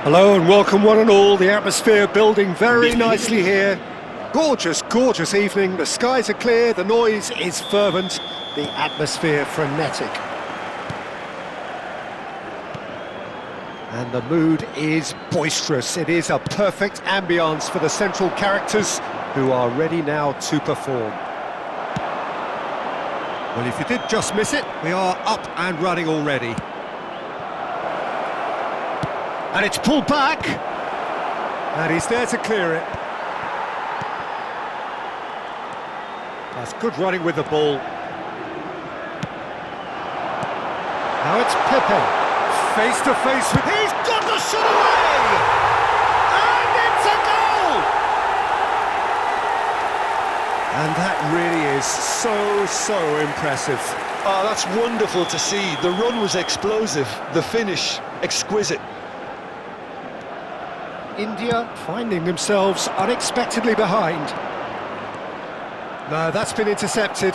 Hello and welcome one and all. The atmosphere building very nicely here. Gorgeous, gorgeous evening. The skies are clear, the noise is fervent, the atmosphere frenetic. And the mood is boisterous. It is a perfect ambience for the central characters who are ready now to perform. Well, if you did just miss it, we are up and running already. And it's pulled back, and he's there to clear it. That's good running with the ball. Now it's Pepe, face to face with... He's got the shot away! And it's a goal! And that really is so impressive. Oh, that's wonderful to see. The run was explosive, the finish exquisite. India finding themselves unexpectedly behind. No, that's been intercepted.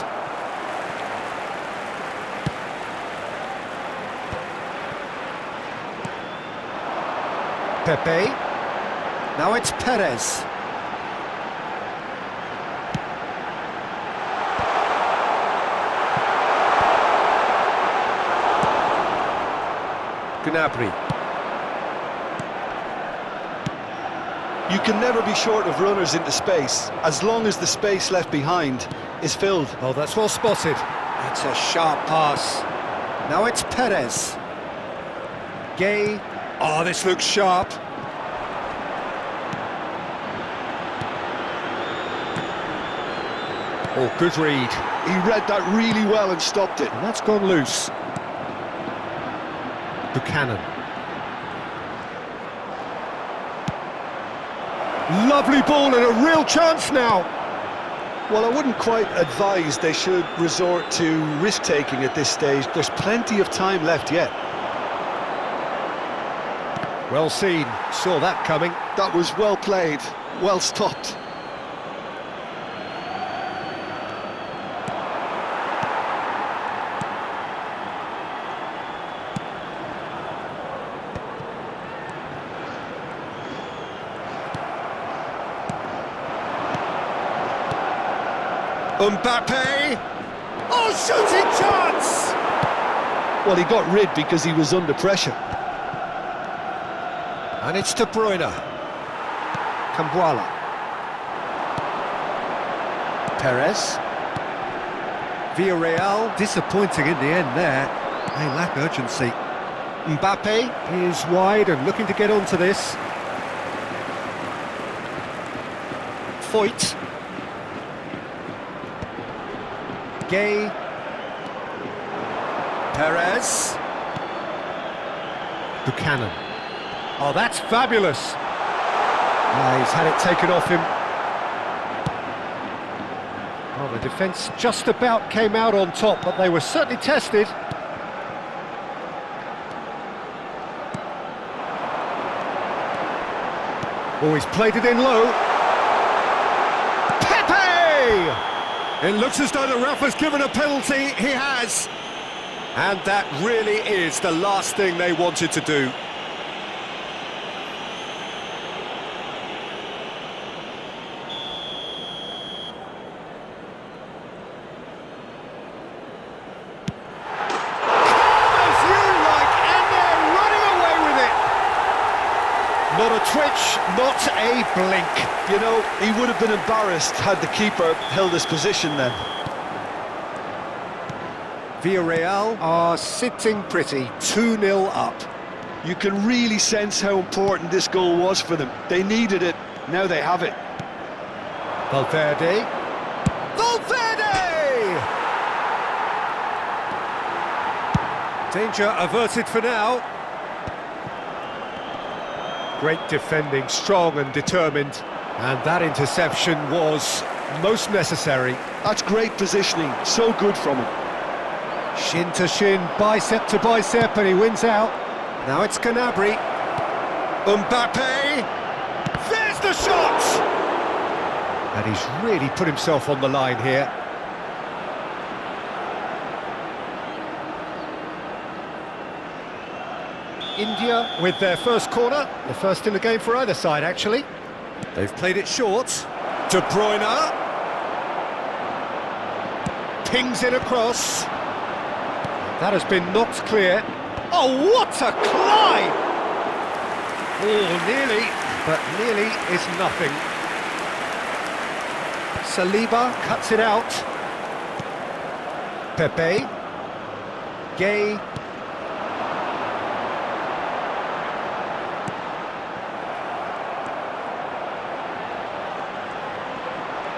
Pepe. Now it's Perez. Gnabry. You can never be short of runners into space, as long as the space left behind is filled. Oh, that's well spotted. That's a sharp pass. Now it's Perez. Gay. Oh, this looks sharp. Oh, good read. He read that really well and stopped it. And that's gone loose. Buchanan. Lovely ball and a real chance now. Well, I wouldn't quite advise they should resort to risk-taking at this stage. There's plenty of time left yet. Well seen, saw that coming. That was well played, well stopped. Mbappe! Oh, shooting chance! Well, he got rid because he was under pressure. And it's De Bruyne. Cambuala. Perez. Villarreal, disappointing in the end there. They lack urgency. Mbappe is wide and looking to get onto this. Foyt. Gay. Perez. Buchanan. Oh, that's fabulous. He's had it taken off him. Well, the defence just about came out on top, but they were certainly tested. Oh, he's played it in low. Pepe! It looks as though the ref has given a penalty. He has. And that really is the last thing they wanted to do. Not a twitch, not a blink. You know, he would have been embarrassed had the keeper held his position then. Villarreal are sitting pretty, 2-0 up. You can really sense how important this goal was for them. They needed it, now they have it. Valverde. Valverde! Danger averted for now. Great defending, strong and determined. And that interception was most necessary. That's great positioning, so good from him. Shin to shin, bicep to bicep, and he wins out. Now it's Gnabry. Mbappe! There's the shot! And he's really put himself on the line here. India with their first corner, the first in the game for either side, actually. They've played it short. De Bruyne. Pings it across. That has been knocked clear. Oh, what a climb! Oh, nearly, but nearly is nothing. Saliba cuts it out. Pepe. Gay.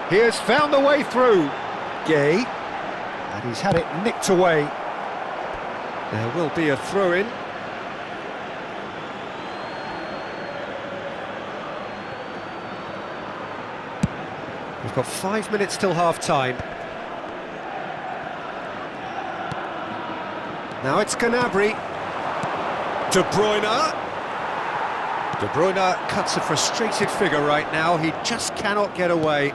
He has found the way through. Gay. And he's had it nicked away. There will be a throw-in. We've got 5 minutes till half-time. Now it's Gnabry. De Bruyne. De Bruyne cuts a frustrated figure right now. He just cannot get away.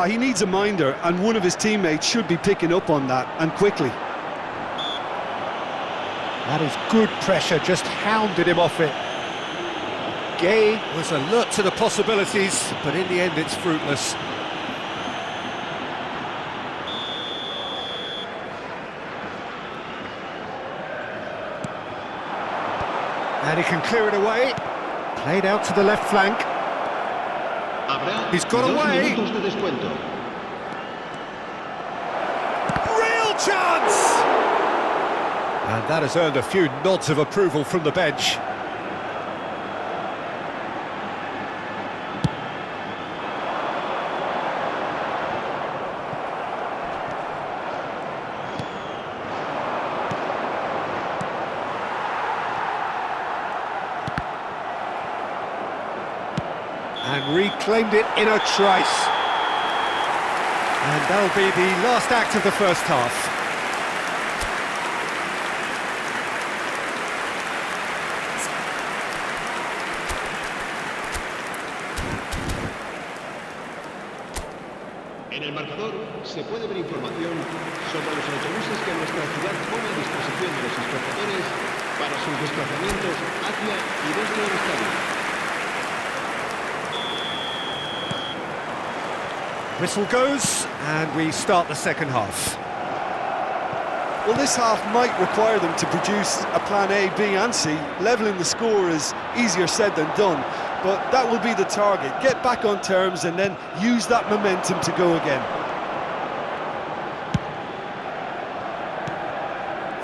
He needs a minder, and one of his teammates should be picking up on that, and quickly. That is good pressure, just hounded him off it. Gay was alert to the possibilities, but in the end it's fruitless. And he can clear it away. Played out to the left flank. He's got away. Real chance! And that has earned a few nods of approval from the bench. And reclaimed it in a trice. And that'll be the last act of the first half. En el marcador se puede ver información sobre los autobuses que nuestra ciudad pone a disposición de los espectadores para sus desplazamientos hacia y desde el estadio. Whistle goes, and we start the second half. Well, this half might require them to produce a plan A, B and C. Levelling the score is easier said than done, but that will be the target. Get back on terms and then use that momentum to go again.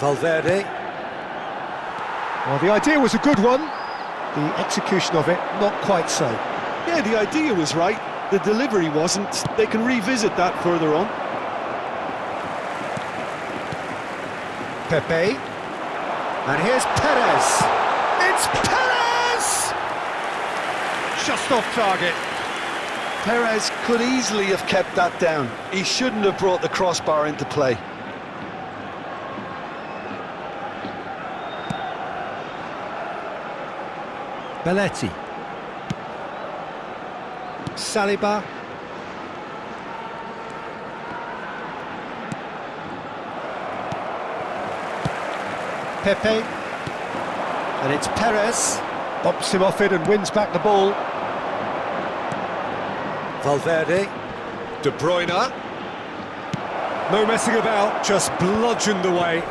Valverde. Well, the idea was a good one. The execution of it, not quite so. Yeah, the idea was right. The delivery wasn't. They can revisit that further on. Pepe. And here's Perez. It's Perez! Just off target. Perez could easily have kept that down. He shouldn't have brought the crossbar into play. Belletti. Saliba. Pepe. And it's Perez. Bumps him off it and wins back the ball. Valverde. De Bruyne. No messing about, just bludgeoned away.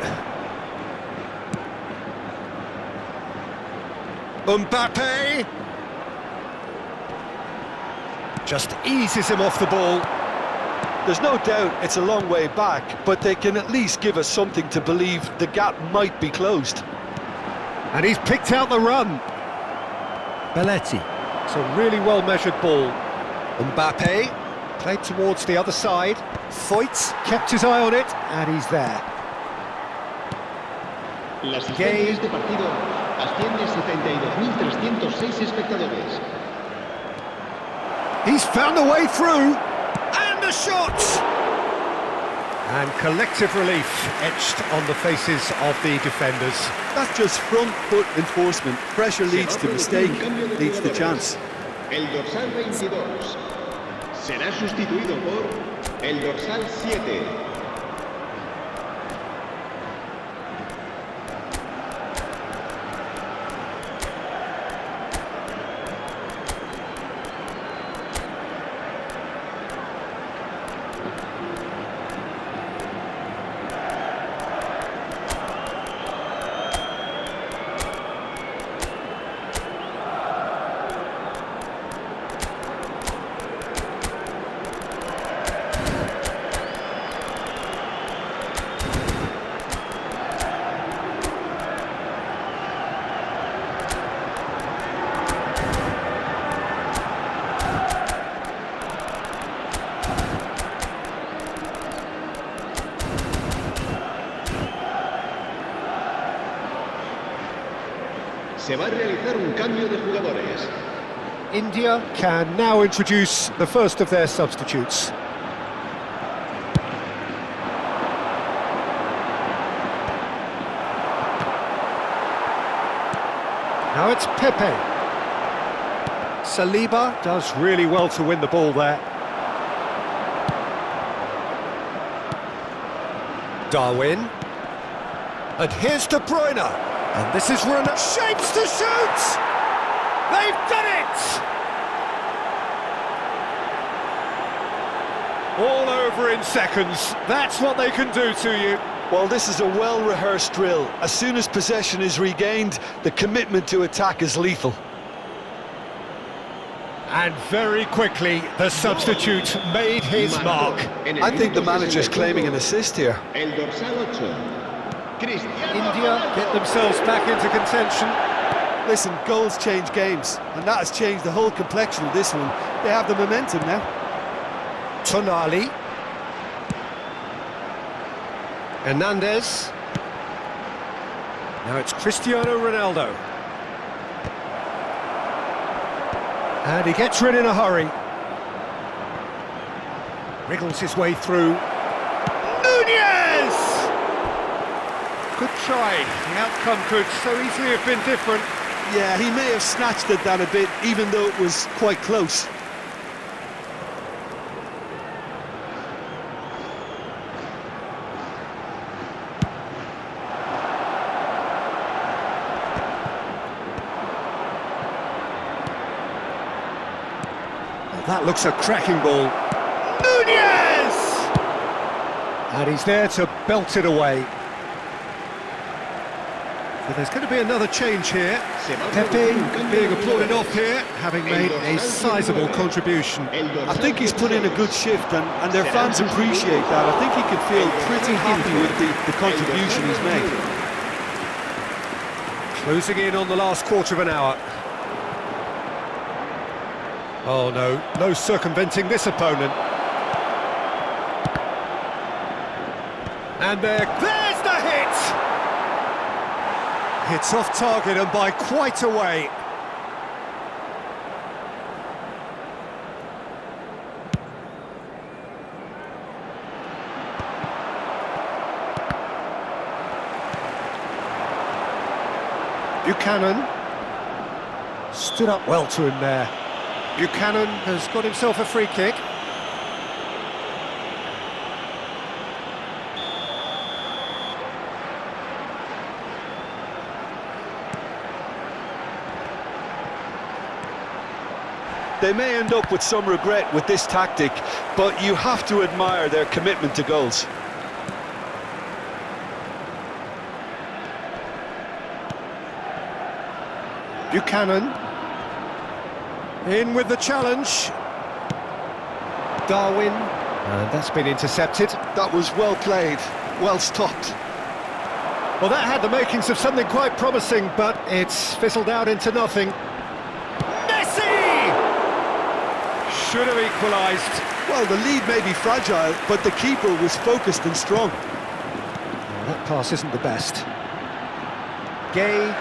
Mbappe. Just eases him off the ball. There's no doubt it's a long way back, but they can at least give us something to believe the gap might be closed. And he's picked out the run. Belletti. It's a really well-measured ball. Mbappe played towards the other side. Foyt kept his eye on it, and he's there. La asistencia de este partido asciende a 72.306 espectadores. He's found a way through, and a shot! And collective relief etched on the faces of the defenders. That's just front foot enforcement. Pressure leads to mistake, leads to chance. El dorsal 22 será sustituido por el dorsal 7. Se va a realizar un cambio de jugadores. India can now introduce the first of their substitutes. Now it's Pepe. Saliba does really well to win the ball there. Darwin. And here's De Bruyne. And this is Ronaldo. Shapes to shoot! They've done it! All over in seconds. That's what they can do to you. Well, this is a well-rehearsed drill. As soon as possession is regained, the commitment to attack is lethal. And very quickly, the substitute made his mark. I think the manager's claiming an assist here. El dorsal 8. India get themselves back into contention. Listen, goals change games, and that has changed the whole complexion of this one. They have the momentum now. Tonali. Hernandez. Now it's Cristiano Ronaldo. And he gets rid in a hurry. Wriggles his way through. Nunez! Good try. The outcome could so easily have been different. Yeah, he may have snatched at that a bit, even though it was quite close. That looks a cracking ball. Nunez! And he's there to belt it away. But there's going to be another change here. Pepe being applauded off here, having made a sizable contribution. I think he's put in a good shift, and their fans appreciate that. I think he can feel pretty happy with the contribution he's made. Closing in on the last quarter of an hour. Oh no, no circumventing this opponent. And there's the hit! It's off target and by quite a way. Buchanan stood up well to him there. Buchanan has got himself a free kick. They may end up with some regret with this tactic, but you have to admire their commitment to goals. Buchanan. In with the challenge. Darwin. And that's been intercepted. That was well played, well stopped. Well, that had the makings of something quite promising, but it's fizzled out into nothing. Messi! Should have equalised. Well, the lead may be fragile, but the keeper was focused and strong. Well, that pass isn't the best. Gay.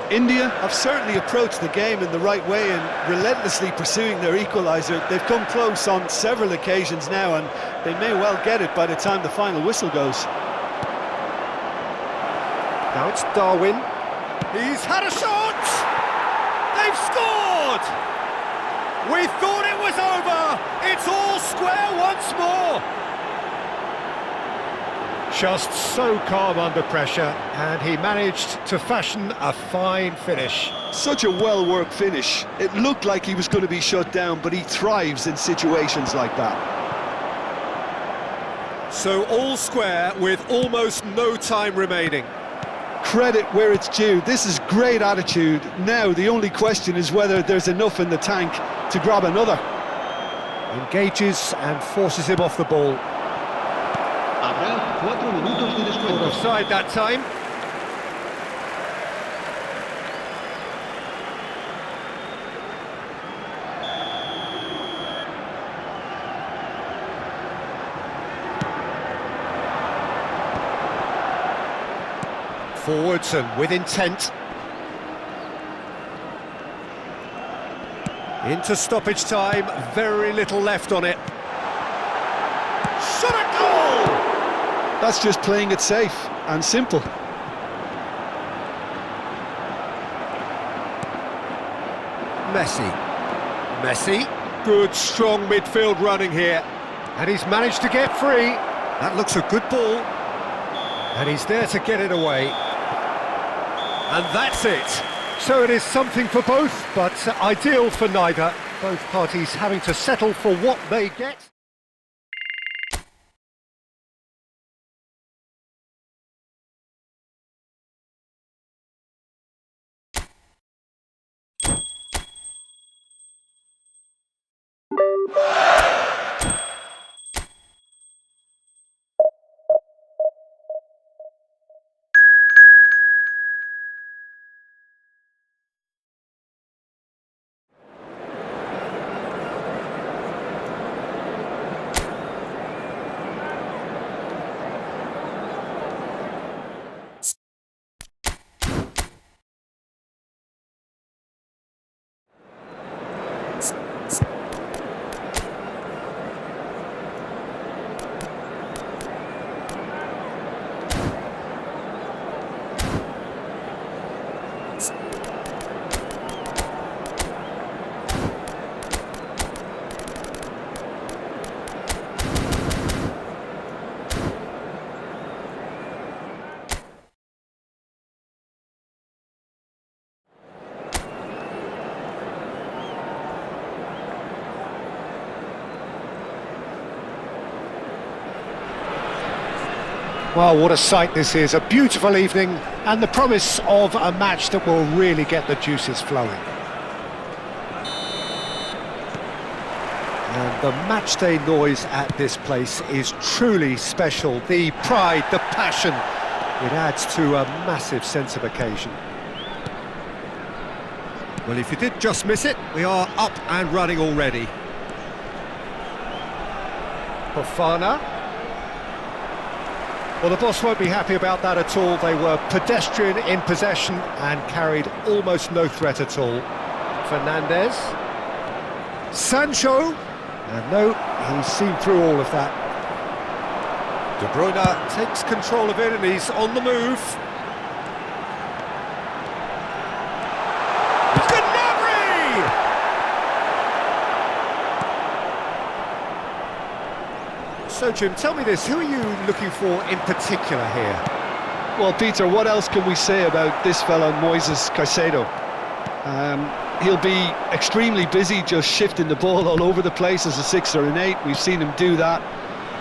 India have certainly approached the game in the right way and relentlessly pursuing their equaliser. They've come close on several occasions now, and they may well get it by the time the final whistle goes. Now it's Darwin. He's had a shot! They've scored! We thought it was over! It's all square once more! Just so calm under pressure, and he managed to fashion a fine finish. Such a well-worked finish. It looked like he was going to be shut down, but he thrives in situations like that. So all square with almost no time remaining. Credit where it's due. This is great attitude. Now the only question is whether there's enough in the tank to grab another. Engages and forces him off the ball. Habrá 4 minutos de descuento. Offside that time. Forwards and with intent. Into stoppage time, very little left on it. Shot a goal! That's just playing it safe and simple. Messi, good strong midfield running here. And he's managed to get free. That looks a good ball. And he's there to get it away. And that's it. So it is something for both, but ideal for neither. Both parties having to settle for what they get. Well, what a sight this is, a beautiful evening and the promise of a match that will really get the juices flowing. And the matchday noise at this place is truly special. The pride, the passion, it adds to a massive sense of occasion. Well, if you did just miss it, we are up and running already. Fofana. Well, the boss won't be happy about that at all. They were pedestrian in possession and carried almost no threat at all. Fernandez. Sancho. And no, he's seen through all of that. De Bruyne takes control of it and he's on the move. So, Jim, tell me this, who are you looking for in particular here? Well, Peter, what else can we say about this fella, Moises Caicedo? He'll be extremely busy just shifting the ball all over the place as a 6 or an 8. We've seen him do that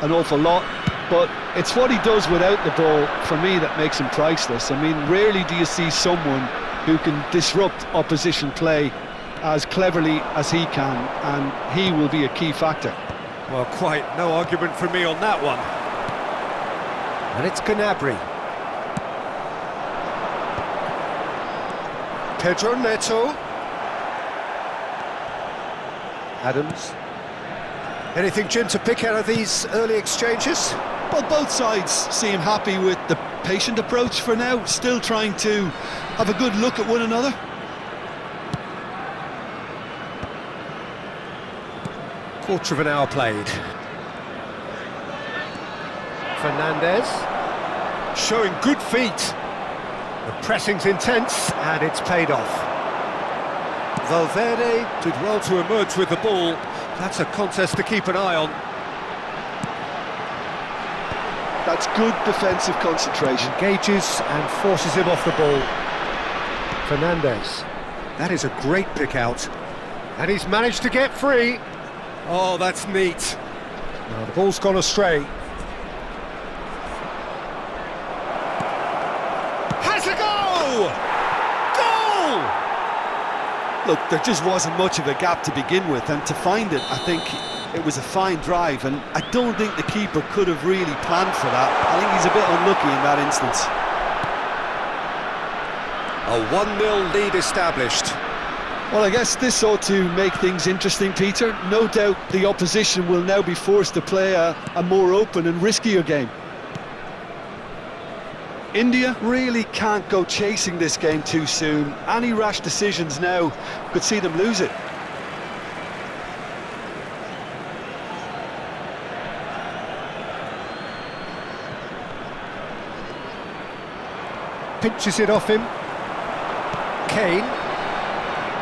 an awful lot. But it's what he does without the ball, for me, that makes him priceless. I mean, rarely do you see someone who can disrupt opposition play as cleverly as he can, and he will be a key factor. Well, quite no argument from me on that one. And it's Gnabry. Pedro Neto. Adams. Anything, Jim, to pick out of these early exchanges? Well, both sides seem happy with the patient approach for now, still trying to have a good look at one another. Quarter of an hour played. Fernandez. Showing good feet. The pressing's intense and it's paid off. Valverde did well to emerge with the ball. That's a contest to keep an eye on. That's good defensive concentration. Engages and forces him off the ball. Fernandez. That is a great pick out. And he's managed to get free. Oh, that's neat. Now the ball's gone astray. Has a go! Goal! Look, there just wasn't much of a gap to begin with, and to find it, I think it was a fine drive, and I don't think the keeper could have really planned for that. I think he's a bit unlucky in that instance. A 1-0 lead established. Well, I guess this ought to make things interesting, Peter. No doubt the opposition will now be forced to play a more open and riskier game. India really can't go chasing this game too soon. Any rash decisions now could see them lose it. Pinches it off him. Kane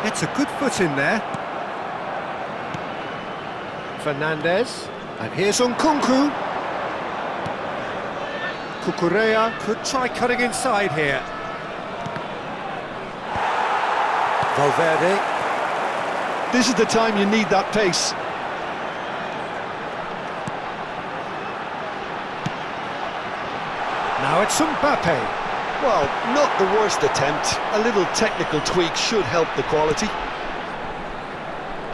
gets a good foot in there. Fernandez, and here's Nkunku. Cucurella could try cutting inside here. Valverde. This is the time you need that pace. Now it's Mbappe. Well, not the worst attempt. A little technical tweak should help the quality.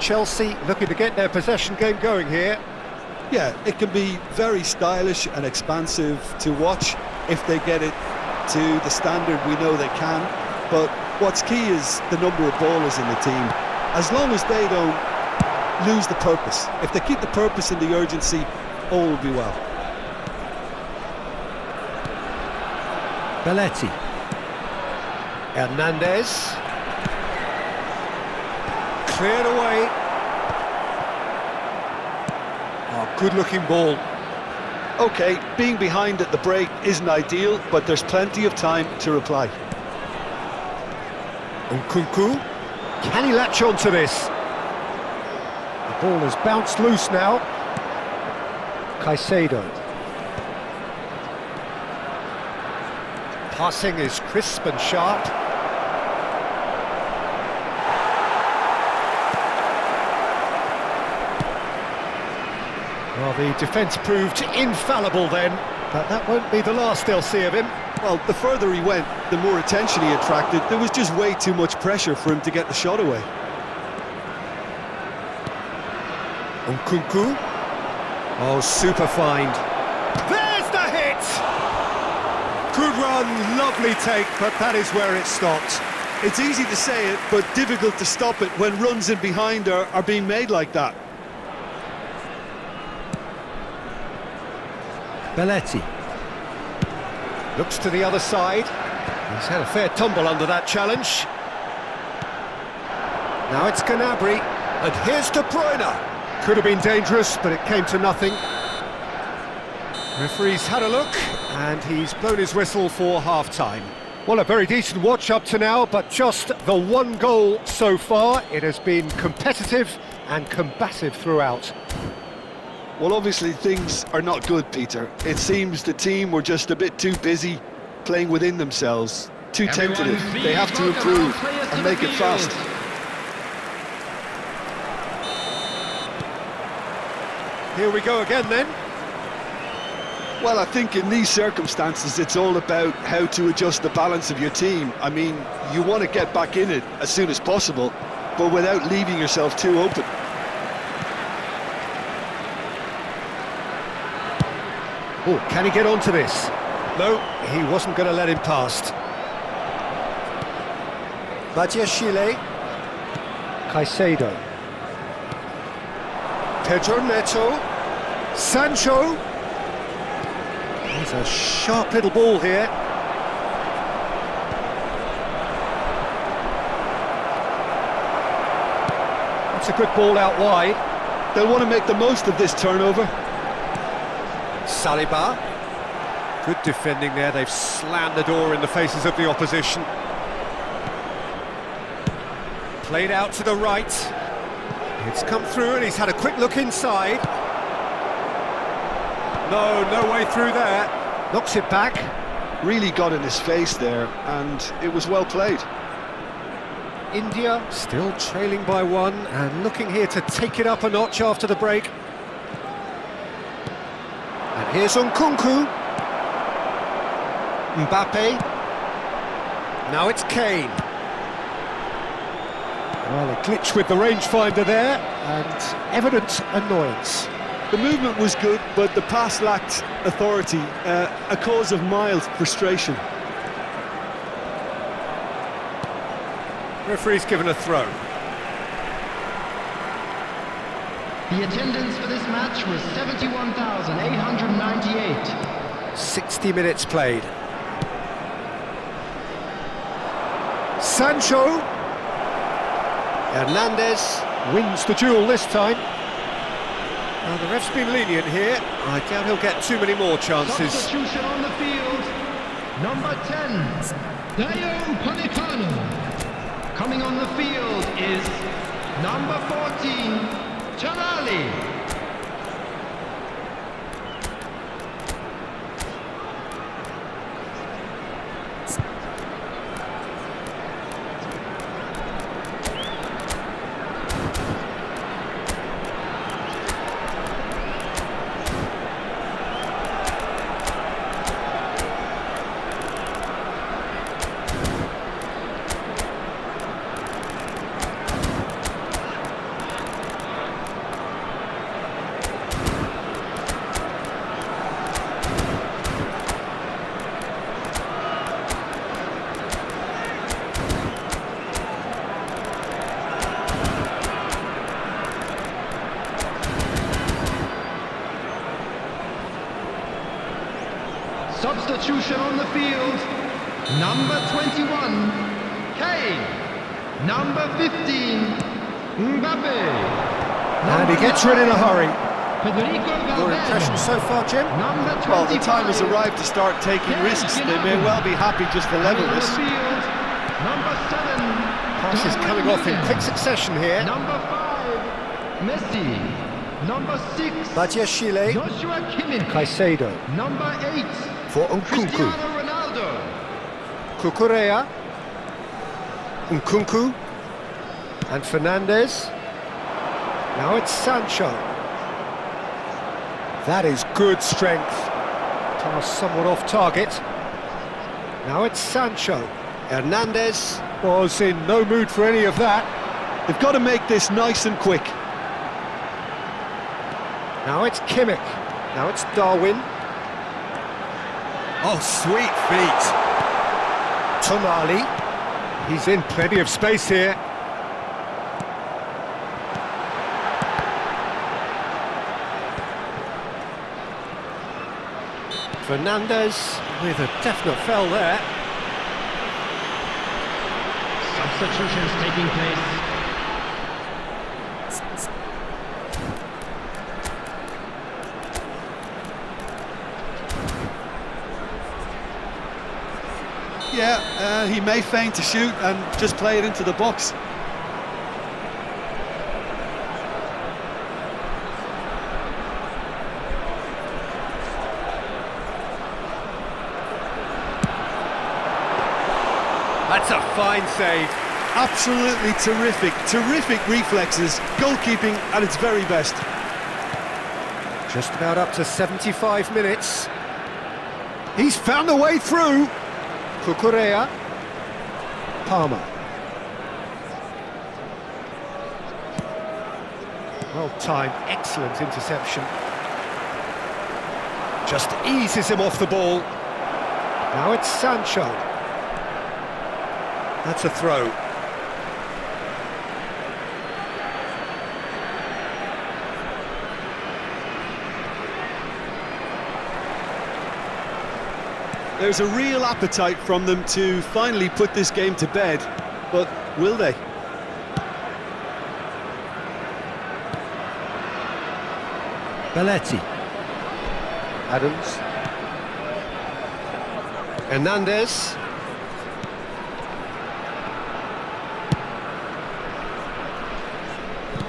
Chelsea looking to get their possession game going here. Yeah, it can be very stylish and expansive to watch if they get it to the standard we know they can. But what's key is the number of ballers in the team. As long as they don't lose the purpose. If they keep the purpose and the urgency, all will be well. Belletti. Hernandez. Cleared away. Oh, good-looking ball. OK, being behind at the break isn't ideal, but there's plenty of time to reply. Nkunku. Can he latch on to this? The ball has bounced loose now. Caicedo. Passing is crisp and sharp. Well, the defence proved infallible then, but that won't be the last they'll see of him. Well, the further he went, the more attention he attracted. There was just way too much pressure for him to get the shot away. Nkunku. Oh, super find. There's the hit! Good run, lovely take, but that is where it stopped. It's easy to say it, but difficult to stop it when runs in behind are being made like that. Belletti. Looks to the other side. He's had a fair tumble under that challenge. Now it's Gnabry, and here's De Bruyne. Could have been dangerous, but it came to nothing. Referee's had a look, and he's blown his whistle for half-time. Well, a very decent watch up to now, but just the one goal so far. It has been competitive and combative throughout. Well, obviously things are not good, Peter. It seems the team were just a bit too busy playing within themselves, too tentative. They have to improve and make it fast. Here we go again then. Well, I think in these circumstances it's all about how to adjust the balance of your team. I mean, you want to get back in it as soon as possible, but without leaving yourself too open. Oh, can he get onto this? No, he wasn't going to let him past. Badiashile. Caicedo. Pedro Neto. Sancho. There's a sharp little ball here. It's a good ball out wide. They'll want to make the most of this turnover. Saliba. Good defending there, they've slammed the door in the faces of the opposition. Played out to the right. It's come through and he's had a quick look inside. No way through there. Knocks it back. Really got in his face there, and it was well played. India still trailing by one and looking here to take it up a notch after the break. And here's Nkunku. Mbappe. Now it's Kane. Well, a glitch with the rangefinder there, and evident annoyance. The movement was good, but the pass lacked authority, a cause of mild frustration. Referee's given a throw. The attendance for this match was 71,898. 60 minutes played. Sancho. Hernandez wins the duel this time. Now the ref's been lenient here. I doubt he'll get too many more chances. Substitution on the field. Number 10, Dayo Upamecano. Coming on the field is number 14, Tonali. Substitution on the field. Number 21, Kane. Number 15, Mbappe. And he gets rid in a hurry. Federico Your impression so far, Jim? Number 25. Well, the time has arrived to start taking risks. They may well be happy just to level Coming on this. the field, number 7. Passes coming off in quick succession here. Number 5, Messi. Number 6, Badiashile. Joshua Kimmich. Caicedo. Number 8, For Nkunku. Cristiano Ronaldo. Cucurella. Nkunku. And Fernandez. Now it's Sancho. That is good strength. Pass somewhat off target. Now it's Sancho. Hernandez was in no mood for any of that. They've got to make this nice and quick. Now it's Kimmich. Now it's Darwin. Oh, sweet feet. Tonali. He's in plenty of space here. Fernandez with a definite foul there. Substitutions taking place. Yeah, he may feign to shoot and just play it into the box. That's a fine save. Absolutely terrific, terrific reflexes, goalkeeping at its very best. Just about up to 75 minutes. He's found a way through. Cucurella. Palmer. Well timed, excellent interception. Just eases him off the ball. Now it's Sancho. That's a throw. There's a real appetite from them to finally put this game to bed, but will they? Belletti. Adams. Hernandez.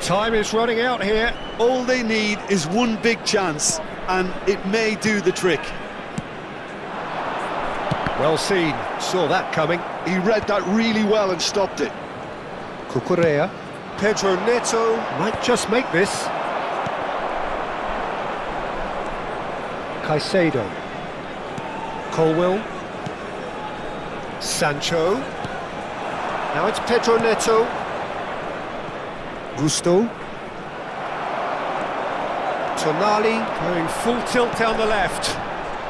Time is running out here. All they need is one big chance, and it may do the trick. Well seen, saw that coming. He read that really well and stopped it. Cucurella. Pedro Neto might just make this. Caicedo. Colwill. Sancho. Now it's Pedro Neto. Gusto. Tonali going full tilt down the left.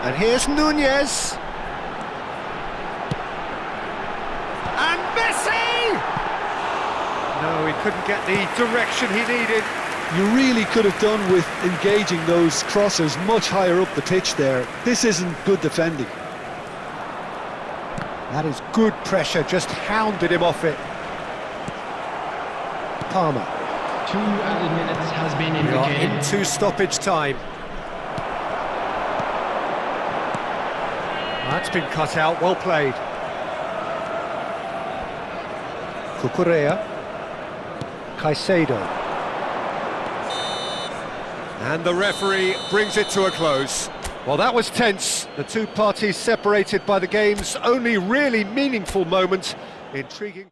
And here's Nunez. And Messi! No, he couldn't get the direction he needed. You really could have done with engaging those crossers much higher up the pitch there. This isn't good defending. That is good pressure, just hounded him off it. Palmer. 2 added minutes has been We are indicated. into stoppage time. That's been cut out, well played. Cucurella. Caicedo. And the referee brings it to a close. Well, that was tense. The two parties separated by the game's only really meaningful moment. Intriguing.